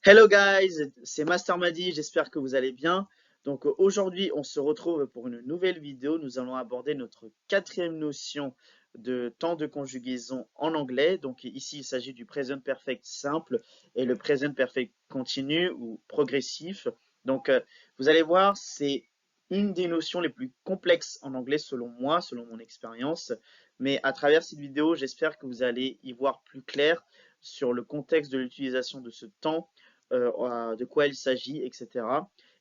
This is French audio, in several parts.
Hello guys, c'est Master Madi, j'espère que vous allez bien. Donc aujourd'hui, on se retrouve pour une nouvelle vidéo. Nous allons aborder notre quatrième notion de temps de conjugaison en anglais. Donc ici, il s'agit du present perfect simple et le present perfect continu ou progressif. Donc vous allez voir, c'est une des notions les plus complexes en anglais selon moi, selon mon expérience. Mais à travers cette vidéo, j'espère que vous allez y voir plus clair sur le contexte de l'utilisation de ce temps, de quoi il s'agit, etc.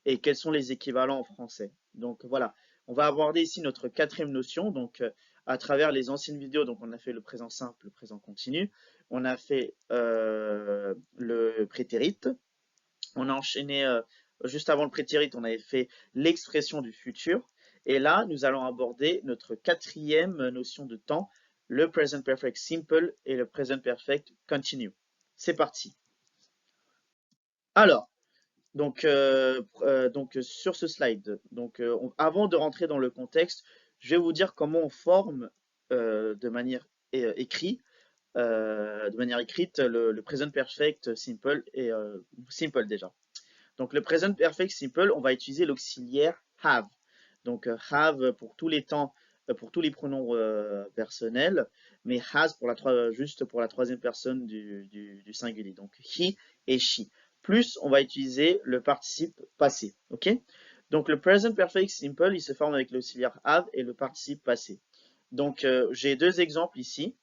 Et quels sont les équivalents en français. Donc voilà, on va aborder ici notre quatrième notion. Donc à travers les anciennes vidéos, donc on a fait le présent simple, le présent continu, on a fait le prétérit, on a enchaîné juste avant le prétérit, on avait fait l'expression du futur. Et là, nous allons aborder notre quatrième notion de temps, le present perfect simple et le present perfect continue. C'est parti. Alors, donc sur ce slide, avant de rentrer dans le contexte, je vais vous dire comment on forme de manière de manière écrite le present perfect simple et simple déjà. Donc le present perfect simple, on va utiliser l'auxiliaire have. Donc have pour tous les temps, pour tous les pronoms personnels, mais has pour juste pour la troisième personne du singulier. Donc he et she. Plus on va utiliser le participe passé. Ok? Donc le present perfect simple, il se forme avec l'auxiliaire have et le participe passé. Donc j'ai deux exemples ici.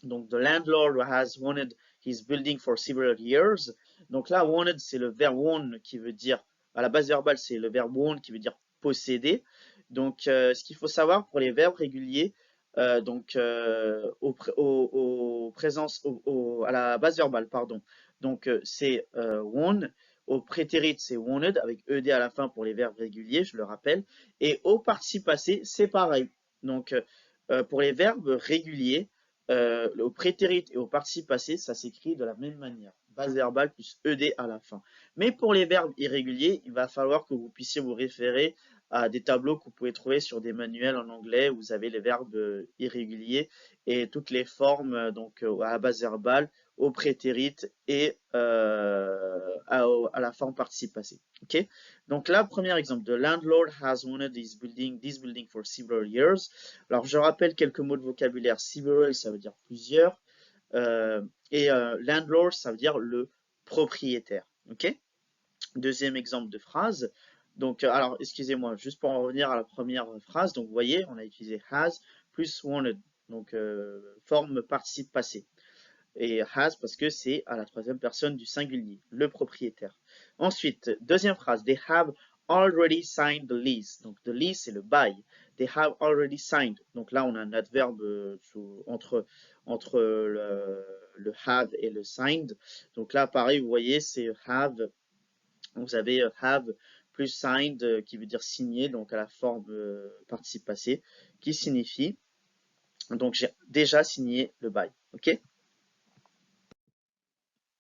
Donc, the landlord has wanted his building for several years. Donc là, wanted, c'est le verbe want qui veut dire, à la base verbale, c'est le verbe want qui veut dire posséder. Donc, ce qu'il faut savoir pour les verbes réguliers, à la base verbale, pardon. Donc, c'est want. Au prétérit, c'est wanted, avec ed à la fin pour les verbes réguliers, je le rappelle. Et au participe passé, c'est pareil. Donc, pour les verbes réguliers, au prétérit et au participe passé, ça s'écrit de la même manière. Base verbale plus ed à la fin. Mais pour les verbes irréguliers, il va falloir que vous puissiez vous référer à des tableaux que vous pouvez trouver sur des manuels en anglais où vous avez les verbes irréguliers et toutes les formes à la base verbale, au prétérit et à la forme participe passé. Ok. Donc là, premier exemple, the landlord has wanted this building for several years. Alors, je rappelle quelques mots de vocabulaire. Several, ça veut dire plusieurs. Landlord, ça veut dire le propriétaire. Ok. Deuxième exemple de phrase. Donc, alors, excusez-moi, juste pour en revenir à la première phrase. Donc, vous voyez, on a utilisé has plus wanted. Donc, forme participe passé. Et has parce que c'est à la troisième personne du singulier, le propriétaire. Ensuite, deuxième phrase, they have already signed the lease. Donc, the lease, c'est le bail. They have already signed. Donc là, on a un adverbe entre le have et le signed. Donc là, pareil, vous voyez, c'est have. Vous avez have plus signed qui veut dire signé, donc à la forme participe passé, qui signifie donc j'ai déjà signé le bail. Ok.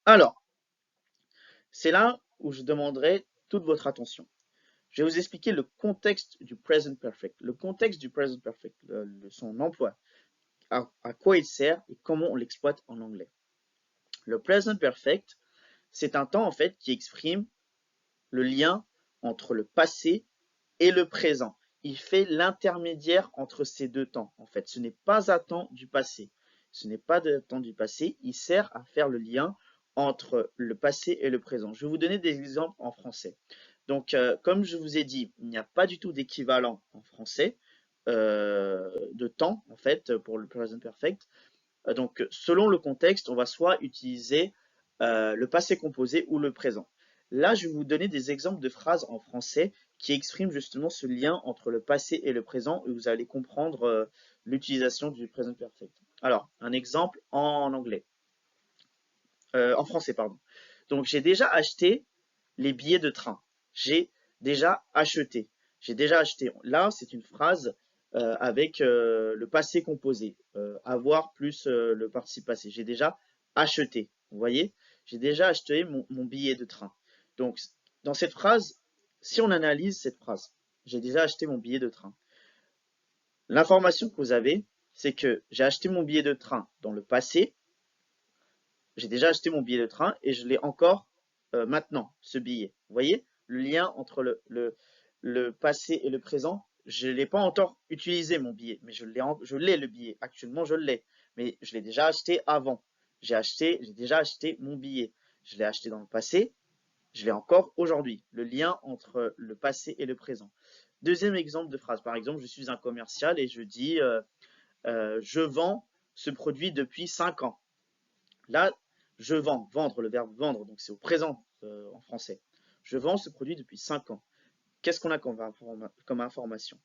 Alors, c'est là où je demanderai toute votre attention. Je vais vous expliquer le contexte du present perfect. Le contexte du present perfect, son emploi, à quoi il sert et comment on l'exploite en anglais. Le present perfect, c'est un temps en fait qui exprime le lien entre le passé et le présent. Il fait l'intermédiaire entre ces deux temps. En fait, ce n'est pas un temps du passé. Ce n'est pas un temps du passé. Il sert à faire le lien entre le passé et le présent. Je vais vous donner des exemples en français. Donc, comme je vous ai dit, il n'y a pas du tout d'équivalent en français de temps, en fait, pour le present perfect. Donc, selon le contexte, on va soit utiliser le passé composé ou le présent. Là, je vais vous donner des exemples de phrases en français qui expriment justement ce lien entre le passé et le présent et vous allez comprendre l'utilisation du present perfect. Alors, un exemple en anglais, en français, pardon. Donc, j'ai déjà acheté les billets de train. J'ai déjà acheté. J'ai déjà acheté. Là, c'est une phrase avec le passé composé. Avoir plus le participe passé. J'ai déjà acheté. Vous voyez? J'ai déjà acheté mon billet de train. Donc, dans cette phrase, si on analyse cette phrase, j'ai déjà acheté mon billet de train. L'information que vous avez, c'est que j'ai acheté mon billet de train dans le passé. J'ai déjà acheté mon billet de train et je l'ai encore maintenant, ce billet. Vous voyez, le lien entre le passé et le présent, je ne l'ai pas encore utilisé mon billet, mais je l'ai le billet. Actuellement, je l'ai, mais je l'ai déjà acheté avant. J'ai déjà acheté mon billet. Je l'ai acheté dans le passé, je l'ai encore aujourd'hui. Le lien entre le passé et le présent. Deuxième exemple de phrase. Par exemple, je suis un commercial et je dis je vends ce produit depuis 5 ans. Là, je vends, vendre, le verbe vendre, donc c'est au présent en français. Je vends ce produit depuis 5 ans. Qu'est-ce qu'on a comme information?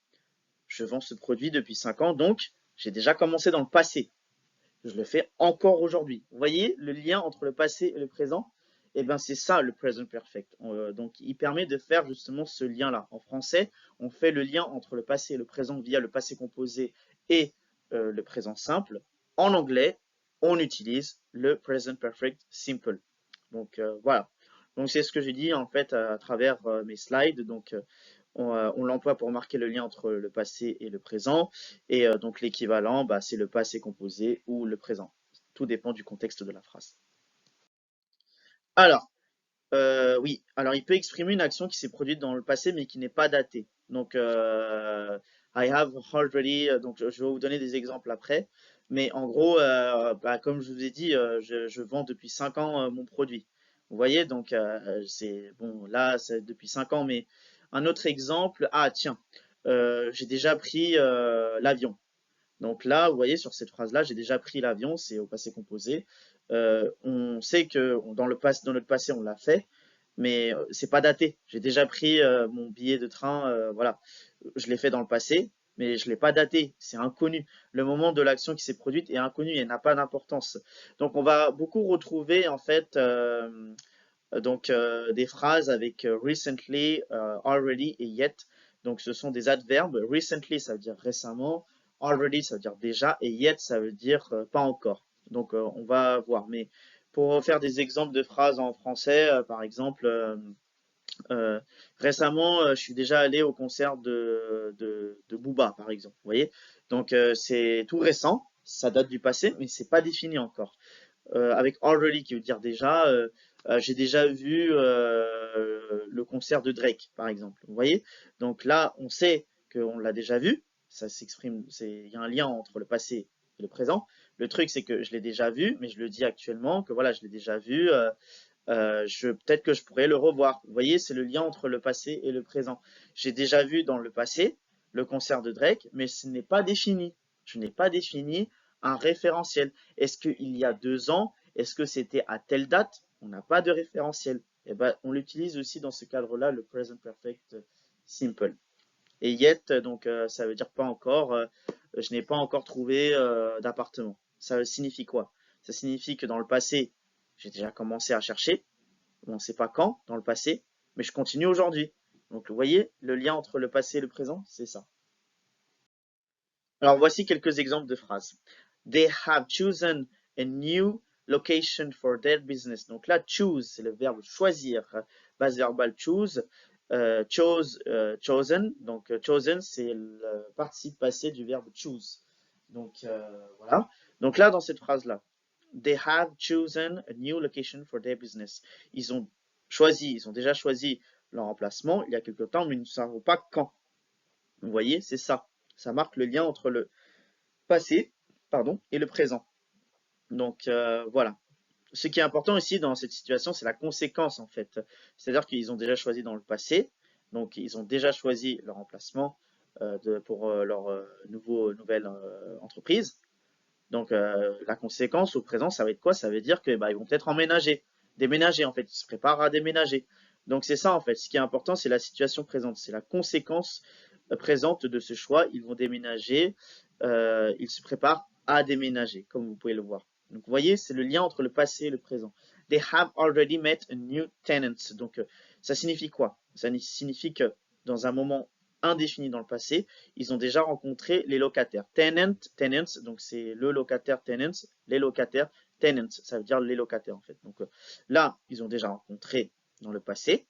Je vends ce produit depuis 5 ans, donc j'ai déjà commencé dans le passé. Je le fais encore aujourd'hui. Vous voyez le lien entre le passé et le présent? Eh bien, c'est ça le present perfect. Donc, il permet de faire justement ce lien-là. En français, on fait le lien entre le passé et le présent via le passé composé et le présent simple. En anglais, on utilise le present perfect simple. Donc, voilà. Donc, c'est ce que j'ai dit en fait à travers mes slides. Donc, on l'emploie pour marquer le lien entre le passé et le présent. Et donc l'équivalent, bah, c'est le passé composé ou le présent. Tout dépend du contexte de la phrase. Alors, oui, alors il peut exprimer une action qui s'est produite dans le passé mais qui n'est pas datée. Donc, I have already, donc je vais vous donner des exemples après. Mais en gros, bah, comme je vous ai dit, je vends depuis 5 ans mon produit. Vous voyez, donc c'est bon, là, c'est depuis 5 ans, mais un autre exemple, ah tiens, j'ai déjà pris l'avion. Donc là, vous voyez, sur cette phrase-là, j'ai déjà pris l'avion, c'est au passé composé. On sait que dans notre passé, on l'a fait, mais c'est pas daté. J'ai déjà pris mon billet de train, voilà. Je l'ai fait dans le passé, mais je l'ai pas daté. C'est inconnu. Le moment de l'action qui s'est produite est inconnu et n'a pas d'importance. Donc on va beaucoup retrouver en fait des phrases avec recently, already et yet. Donc ce sont des adverbes. Recently, ça veut dire récemment. Already, ça veut dire déjà. Et yet, ça veut dire pas encore. Donc on va voir. Mais pour faire des exemples de phrases en français, par exemple, récemment, je suis déjà allé au concert de Booba, par exemple. Vous voyez? Donc c'est tout récent. Ça date du passé, mais c'est pas défini encore. Avec already qui veut dire déjà, j'ai déjà vu le concert de Drake, par exemple. Vous voyez? Donc là, on sait qu'on l'a déjà vu. Ça s'exprime, il y a un lien entre le passé et le présent. Le truc, c'est que je l'ai déjà vu, mais je le dis actuellement que voilà, je l'ai déjà vu. Peut-être que je pourrais le revoir. Vous voyez, c'est le lien entre le passé et le présent. J'ai déjà vu dans le passé le concert de Drake, mais ce n'est pas défini. Je n'ai pas défini un référentiel. Est-ce qu'il y a 2 ans? Est-ce que c'était à telle date? On n'a pas de référentiel. Et ben, on l'utilise aussi dans ce cadre-là, le present perfect simple. Et yet, donc ça veut dire pas encore. Je n'ai pas encore trouvé d'appartement. Ça signifie quoi? Ça signifie que dans le passé, j'ai déjà commencé à chercher. On ne sait pas quand, dans le passé, mais je continue aujourd'hui. Donc, vous voyez, le lien entre le passé et le présent, c'est ça. Alors, voici quelques exemples de phrases. They have chosen a new location for their business. Donc là, choose, c'est le verbe choisir. Base verbale choose. Chosen. Donc, chosen, c'est le participe passé du verbe choose. Donc, voilà. Donc là, dans cette phrase-là, they have chosen a new location for their business. Ils ont déjà choisi leur emplacement il y a quelque temps, mais ils ne savent pas quand. Vous voyez, c'est ça. Ça marque le lien entre le passé, pardon, et le présent. Donc voilà. Ce qui est important ici dans cette situation, c'est la conséquence en fait. C'est-à-dire qu'ils ont déjà choisi dans le passé, donc ils ont déjà choisi leur emplacement pour leur nouvelle entreprise. Donc la conséquence au présent, ça va être quoi? Ça veut dire que bah, ils vont peut-être emménager, déménager en fait, ils se préparent à déménager. Donc c'est ça en fait. Ce qui est important, c'est la situation présente, c'est la conséquence présente de ce choix. Ils vont déménager, ils se préparent à déménager, comme vous pouvez le voir. Donc vous voyez, c'est le lien entre le passé et le présent. They have already met a new tenant. Donc ça signifie quoi? Ça signifie que dans un moment indéfini dans le passé, ils ont déjà rencontré les locataires. Tenants, donc c'est le locataire, tenants, les locataires, tenants, ça veut dire les locataires en fait. Donc là, ils ont déjà rencontré dans le passé.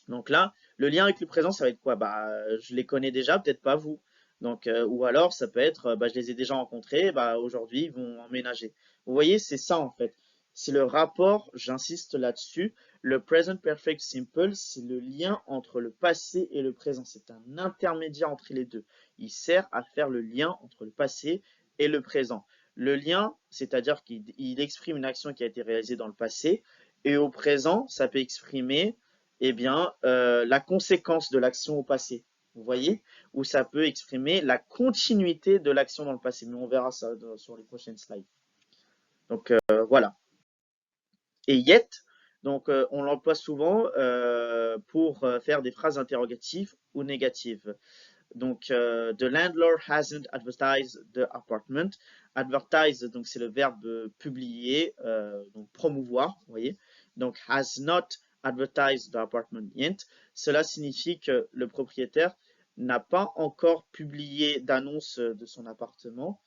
Donc là, le lien avec le présent, ça va être quoi? Bah, je les connais déjà, peut-être pas vous. Donc, ou alors, ça peut être, bah, je les ai déjà rencontrés, bah, aujourd'hui, ils vont emménager. Vous voyez, c'est ça en fait. c'est le rapport, j'insiste là-dessus. Le present perfect simple, c'est le lien entre le passé et le présent. C'est un intermédiaire entre les deux. Il sert à faire le lien entre le passé et le présent. Le lien, c'est-à-dire qu'il exprime une action qui a été réalisée dans le passé, et au présent, ça peut exprimer eh bien, la conséquence de l'action au passé. Vous voyez? Ou ça peut exprimer la continuité de l'action dans le passé. Mais on verra ça sur les prochaines slides. Donc voilà. Et yet, donc on l'emploie souvent pour faire des phrases interrogatives ou négatives. Donc, the landlord hasn't advertised the apartment. Advertise, donc c'est le verbe publier, donc promouvoir, vous voyez. Donc, has not advertised the apartment yet. Cela signifie que le propriétaire n'a pas encore publié d'annonce de son appartement,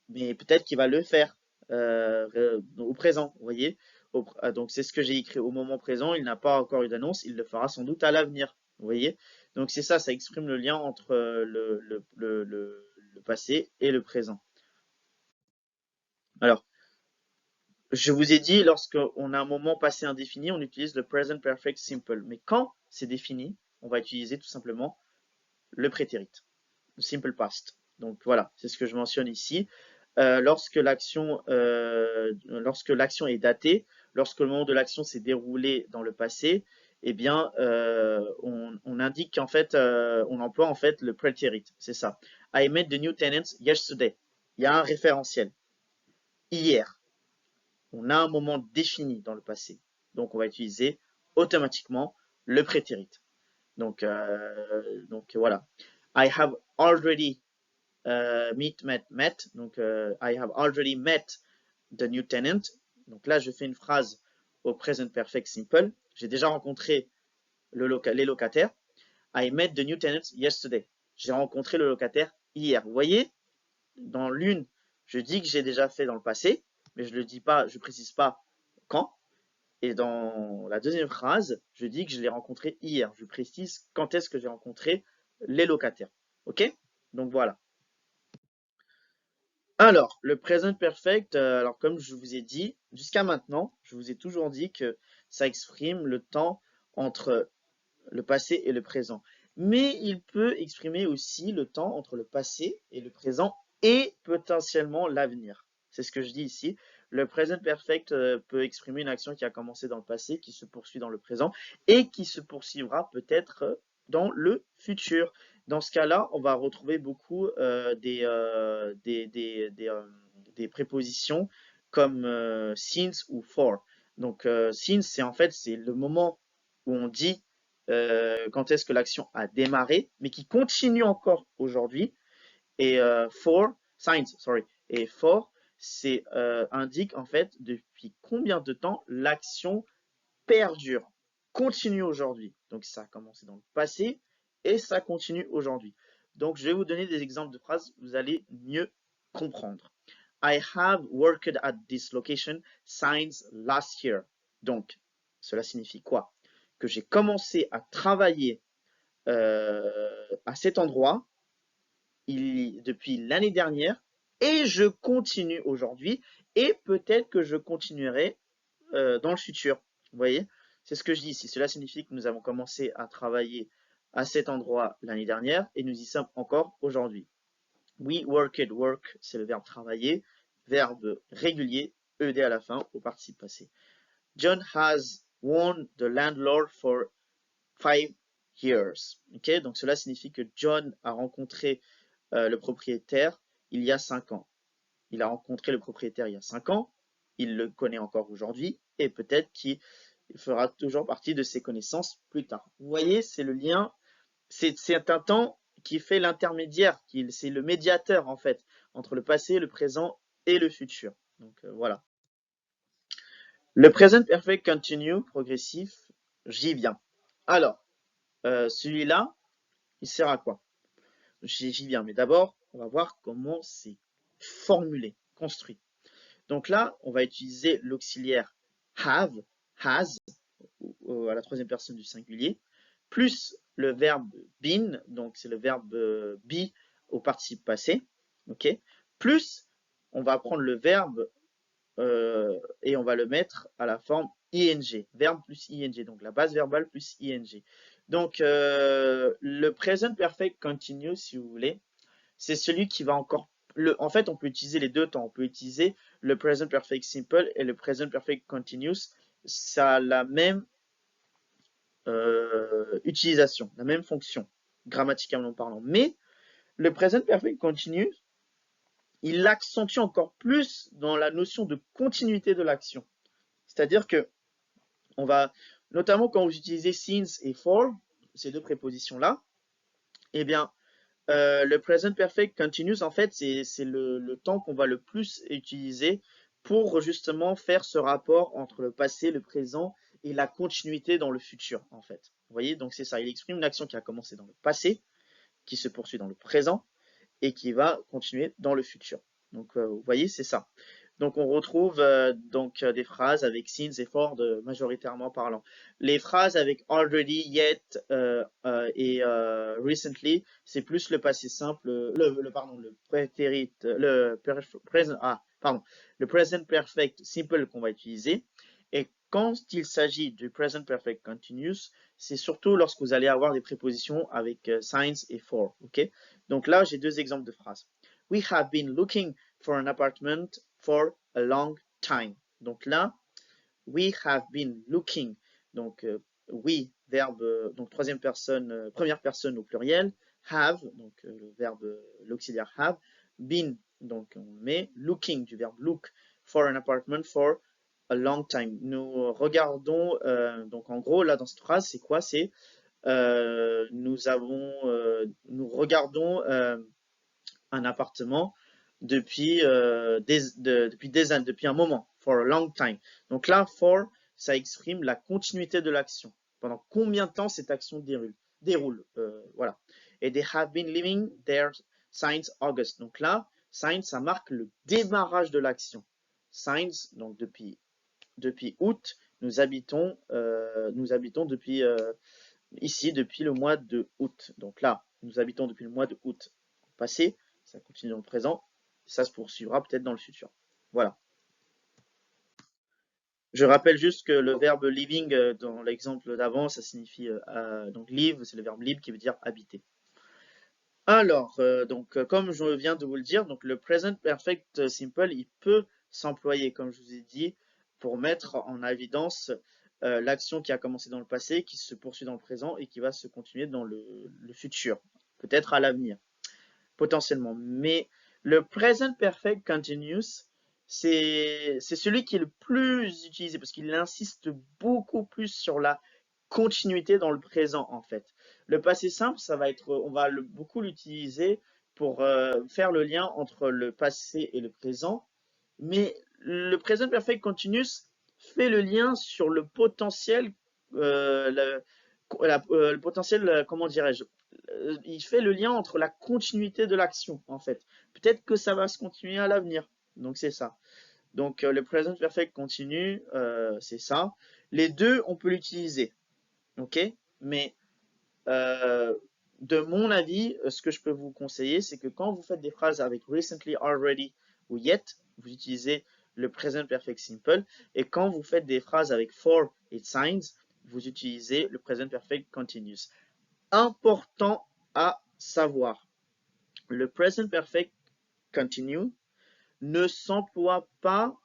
mais peut-être qu'il va le faire au présent, vous voyez. Donc, c'est ce que j'ai écrit au moment présent. Il n'a pas encore eu d'annonce, il le fera sans doute à l'avenir, vous voyez. Donc, c'est ça, ça exprime le lien entre le passé et le présent. Alors, je vous ai dit, lorsqu'on a un moment passé indéfini, on utilise le present perfect simple. Mais quand c'est défini, on va utiliser tout simplement le prétérit, le simple past. Donc voilà, c'est ce que je mentionne ici. Lorsque l'action est datée, lorsque le moment de l'action s'est déroulé dans le passé, eh bien, on indique qu'en fait, on emploie en fait le preterit, c'est ça. I met the new tenants yesterday. Il y a un référentiel. Hier. On a un moment défini dans le passé. Donc, on va utiliser automatiquement le prétérit. Donc voilà. I have already met. Donc, I have already met the new tenant. Donc là, je fais une phrase au present perfect simple. J'ai déjà rencontré les locataires. I met the new tenant yesterday. J'ai rencontré le locataire hier. Vous voyez, dans l'une, je dis que j'ai déjà fait dans le passé, mais je le dis pas, je précise pas quand. Et dans la deuxième phrase, je dis que je l'ai rencontré hier. Je précise quand est-ce que j'ai rencontré les locataires. OK? Donc voilà. Alors, le present perfect, alors comme je vous ai dit, jusqu'à maintenant, je vous ai toujours dit que ça exprime le temps entre le passé et le présent. Mais il peut exprimer aussi le temps entre le passé et le présent et potentiellement l'avenir. C'est ce que je dis ici. Le present perfect peut exprimer une action qui a commencé dans le passé, qui se poursuit dans le présent et qui se poursuivra peut-être dans le futur. Dans ce cas-là, on va retrouver beaucoup des prépositions comme since ou for. Donc, since, c'est en fait c'est le moment où on dit quand est-ce que l'action a démarré, mais qui continue encore aujourd'hui. Et for, c'est indique en fait depuis combien de temps l'action perdure, continue aujourd'hui. Donc ça a commencé dans le passé et ça continue aujourd'hui. Donc je vais vous donner des exemples de phrases, vous allez mieux comprendre. I have worked at this location since last year. Donc, cela signifie quoi? Que j'ai commencé à travailler à cet endroit depuis l'année dernière et je continue aujourd'hui et peut-être que je continuerai dans le futur. Vous voyez, c'est ce que je dis ici. Cela signifie que nous avons commencé à travailler à cet endroit l'année dernière et nous y sommes encore aujourd'hui. We worked, work, c'est le verbe travailler, verbe régulier, ed à la fin au participe passé. John has known the landlord for 5 years. Okay, donc cela signifie que John a rencontré le propriétaire il y a 5 ans. Il a rencontré le propriétaire il y a 5 ans, il le connaît encore aujourd'hui et peut-être qu'il fera toujours partie de ses connaissances plus tard. Vous voyez, c'est le lien, c'est un temps qui fait l'intermédiaire, c'est le médiateur en fait entre le passé, le présent et le futur. Donc voilà. Le present perfect continue progressif, j'y viens. Alors, celui-là, il sert à quoi? J'y viens, mais d'abord, on va voir comment c'est formulé, construit. Donc là, on va utiliser l'auxiliaire have, has, à la troisième personne du singulier, plus le verbe been, donc c'est le verbe be au participe passé, ok, plus on va prendre le verbe et on va le mettre à la forme ing, verbe plus ing, donc la base verbale plus ing. Donc, le present perfect continuous, si vous voulez, c'est celui qui va encore... en fait, on peut utiliser les deux temps. On peut utiliser le present perfect simple et le present perfect continuous. Ça a la même utilisation, la même fonction, grammaticalement parlant. Mais le present perfect continuous, il accentue encore plus dans la notion de continuité de l'action. C'est-à-dire que on va, notamment quand vous utilisez since et for, ces deux prépositions-là, eh bien, le present perfect continuous, en fait, c'est le temps qu'on va le plus utiliser pour justement faire ce rapport entre le passé, le présent et la continuité dans le futur, en fait. Vous voyez, donc c'est ça. Il exprime une action qui a commencé dans le passé, qui se poursuit dans le présent et qui va continuer dans le futur. Donc, vous voyez, c'est ça. Donc, on retrouve des phrases avec since et for majoritairement parlant. Les phrases avec already, yet et recently, c'est plus le passé simple, le prétérit, le present perfect simple qu'on va utiliser. Et quand il s'agit du present perfect continuous, c'est surtout lorsque vous allez avoir des prépositions avec since et for. Ok? Donc là, j'ai deux exemples de phrases. We have been looking for an apartment for a long time. Donc là, we have been looking. Donc we, verbe, donc troisième personne, première personne au pluriel. Have, donc le verbe, l'auxiliaire have. Been, donc on met looking du verbe look for an apartment for a long time. Nous regardons, donc en gros là dans cette phrase, c'est quoi? C'est nous regardons un appartement depuis des années, depuis un moment, for a long time. Donc là, for, ça exprime la continuité de l'action. Pendant combien de temps cette action déroule, voilà. Et they have been living there since August. Donc là, since, ça marque le démarrage de l'action. Since, donc depuis août, nous habitons depuis ici depuis le mois de août. Donc là, nous habitons depuis le mois de août passé, ça continue dans le présent, ça se poursuivra peut-être dans le futur. Voilà. Je rappelle juste que le verbe living dans l'exemple d'avant, ça signifie donc live, c'est le verbe live qui veut dire habiter. Alors, comme je viens de vous le dire, donc le present perfect simple, il peut s'employer, comme je vous ai dit, pour mettre en évidence l'action qui a commencé dans le passé, qui se poursuit dans le présent et qui va se continuer dans le futur, peut-être à l'avenir, potentiellement. Mais le present perfect continuous, c'est celui qui est le plus utilisé parce qu'il insiste beaucoup plus sur la continuité dans le présent en fait. Le passé simple, ça va être, on va beaucoup l'utiliser pour faire le lien entre le passé et le présent, mais le present perfect continuous fait le lien sur le potentiel, le potentiel, comment dirais-je, il fait le lien entre la continuité de l'action en fait. Peut-être que ça va se continuer à l'avenir, donc c'est ça. Donc le present perfect continue, c'est ça. Les deux, on peut l'utiliser. Ok, mais de mon avis, ce que je peux vous conseiller, c'est que quand vous faites des phrases avec recently, already ou yet, vous utilisez le present perfect simple. Et quand vous faites des phrases avec for et since, vous utilisez le present perfect continuous. Important à savoir, le present perfect continue ne s'emploie pas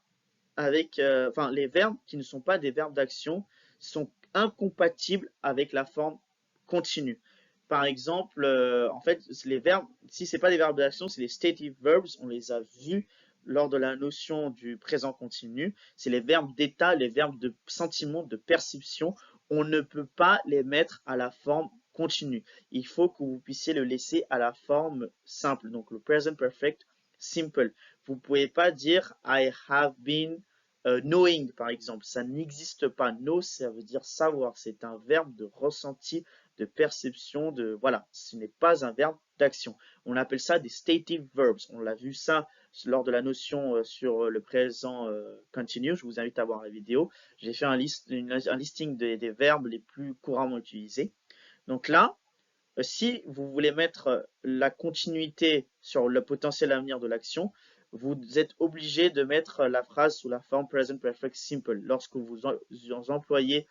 avec, les verbes qui ne sont pas des verbes d'action sont incompatibles avec la forme continue. Par exemple, en fait, les verbes, si c'est pas des verbes d'action, c'est les stative verbs, on les a vus lors de la notion du présent continu. C'est les verbes d'état, les verbes de sentiment, de perception. On ne peut pas les mettre à la forme continue. Il faut que vous puissiez le laisser à la forme simple, donc le present perfect simple. Vous ne pouvez pas dire I have been knowing, par exemple. Ça n'existe pas. Know, ça veut dire savoir. C'est un verbe de ressenti, de perception, de voilà. Ce n'est pas un verbe d'action. On appelle ça des stative verbs. On l'a vu ça lors de la notion sur le présent continu. Je vous invite à voir la vidéo. J'ai fait un listing des verbes les plus couramment utilisés. Donc là, si vous voulez mettre la continuité sur le potentiel à venir de l'action, vous êtes obligé de mettre la phrase sous la forme present perfect simple lorsque vous employez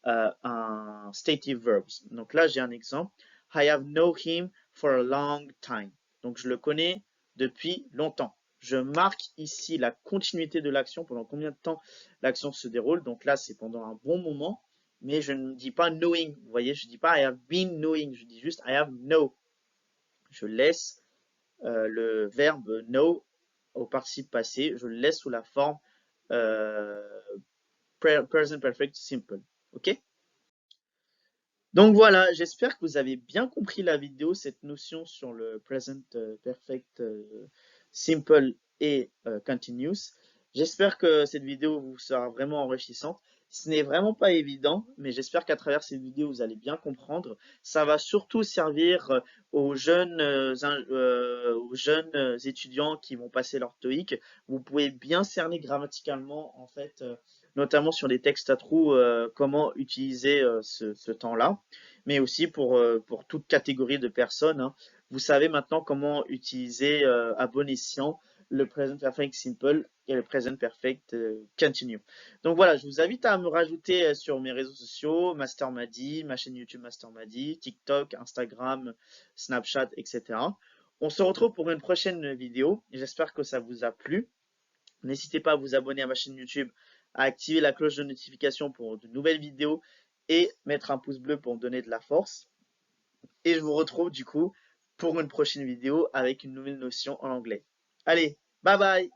un stative verbs. Donc là, j'ai un exemple. I have known him for a long time. Donc je le connais depuis longtemps. Je marque ici la continuité de l'action, pendant combien de temps l'action se déroule. Donc là, c'est pendant un bon moment, mais je ne dis pas knowing. Vous voyez, je ne dis pas I have been knowing, je dis juste I have know. Je laisse le verbe know au participe passé, je le laisse sous la forme euh, present perfect simple. OK? Donc voilà, j'espère que vous avez bien compris la vidéo, cette notion sur le present perfect simple et continuous. J'espère que cette vidéo vous sera vraiment enrichissante. Ce n'est vraiment pas évident, mais j'espère qu'à travers cette vidéo, vous allez bien comprendre. Ça va surtout servir aux jeunes étudiants qui vont passer leur TOEIC. Vous pouvez bien cerner grammaticalement, en fait, notamment sur les textes à trous, comment utiliser ce temps-là, mais aussi pour toute catégorie de personnes, hein. Vous savez maintenant comment utiliser à bon escient le present perfect simple et le present perfect continue. Donc voilà, je vous invite à me rajouter sur mes réseaux sociaux, Master Madi, ma chaîne YouTube Master Madi, TikTok, Instagram, Snapchat, etc. On se retrouve pour une prochaine vidéo. J'espère que ça vous a plu. N'hésitez pas à vous abonner à ma chaîne YouTube, à activer la cloche de notification pour de nouvelles vidéos et mettre un pouce bleu pour me donner de la force. Et je vous retrouve du coup pour une prochaine vidéo avec une nouvelle notion en anglais. Allez, bye bye!